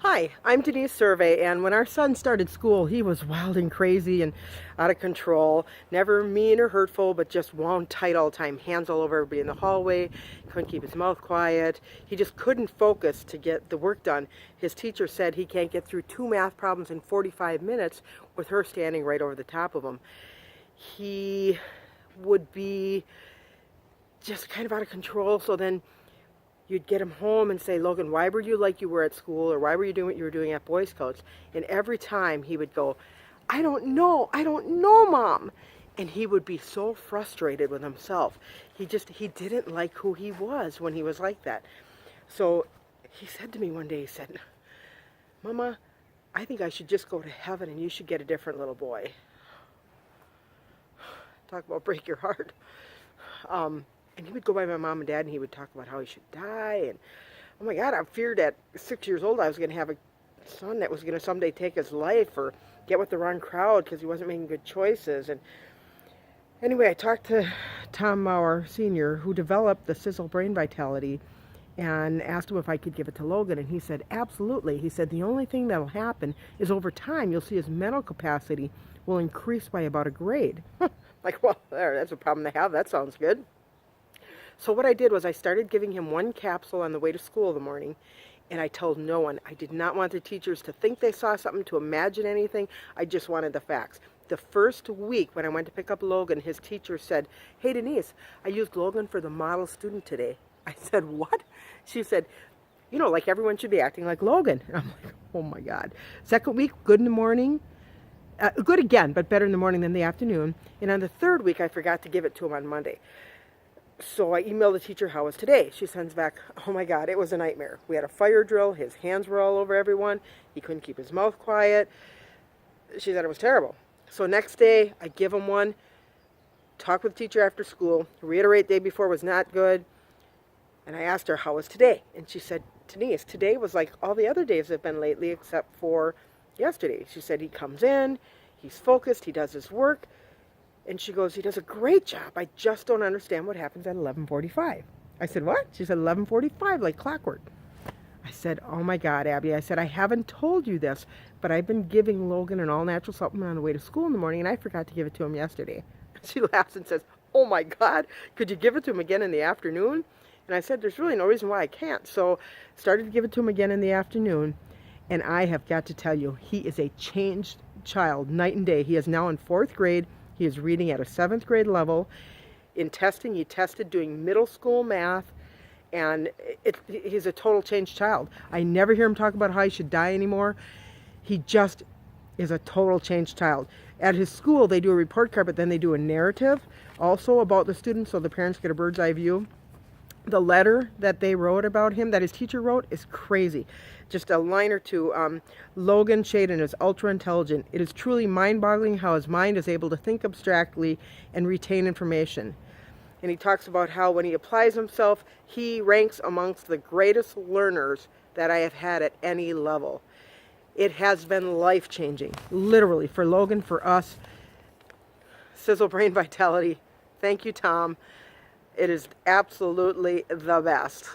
Hi, I'm Denise Servais, and when our son started school, he was wild and crazy and out of control. Never mean or hurtful, but just wound tight all the time. Hands all over everybody in the hallway. Couldn't keep his mouth quiet. He just couldn't focus to get the work done. His teacher said he can't get through 2 math problems in 45 minutes with her standing right over the top of him. He would be just kind of out of control, so then you'd get him home and say, Logan, why were you like you were at school, or why were you doing what you were doing at Boy Scouts? And every time he would go, I don't know, Mom. And he would be so frustrated with himself. He didn't like who he was when he was like that. So he said to me one day, he said, Mama, I think I should just go to heaven and you should get a different little boy. Talk about break your heart. And he would go by my mom and dad and he would talk about how he should die. And oh my God, I feared at 6 years old I was going to have a son that was going to someday take his life or get with the wrong crowd because he wasn't making good choices. And anyway, I talked to Tom Maurer Sr., who developed the Sizzle Brain Vitality, and asked him if I could give it to Logan. And he said, absolutely. He said, the only thing that'll happen is over time you'll see his mental capacity will increase by about a grade. Like, well, that's a problem to have. That sounds good. So what I did was I started giving him one capsule on the way to school in the morning, and I told no one. I did not want the teachers to think they saw something, to imagine anything. I just wanted the facts. The first week when I went to pick up Logan, his teacher said, hey Denise, I used Logan for the model student today. I said, what? She said, you know, like everyone should be acting like Logan. And I'm like, oh my God. Second week, good in the morning. Good again, but better in the morning than the afternoon. And on the third week, I forgot to give it to him on Monday. So I emailed the teacher, how was today? She sends back, oh my God, it was a nightmare. We had a fire drill. His hands were all over everyone. He couldn't keep his mouth quiet. She said it was terrible. So next day, I give him one, talk with the teacher after school, reiterate day before was not good. And I asked her, how was today? And she said, Denise, today was like all the other days have been lately except for yesterday. She said he comes in, he's focused, he does his work. And she goes, he does a great job. I just don't understand what happens at 11:45. I said, what? She said, 11:45, like clockwork. I said, oh my God, Abby. I said, I haven't told you this, but I've been giving Logan an all-natural supplement on the way to school in the morning, and I forgot to give it to him yesterday. She laughs and says, oh my God, could you give it to him again in the afternoon? And I said, there's really no reason why I can't. So started to give it to him again in the afternoon, and I have got to tell you, he is a changed child, night and day. He is now in 4th grade. He is reading at a 7th grade level. In testing, he tested doing middle school math, and he's a total changed child. I never hear him talk about how he should die anymore. He just is a total changed child. At his school, they do a report card, but then they do a narrative also about the student, so the parents get a bird's eye view. The letter that they wrote about him, that his teacher wrote, is crazy. Just a line or two. Logan Shaden is ultra intelligent. It is truly mind-boggling how his mind is able to think abstractly and retain information. And he talks about how when he applies himself, he ranks amongst the greatest learners that I have had at any level. It has been life-changing, literally, for Logan, for us. Sizzle Brain Vitality. Thank you, Tom. It is absolutely the best.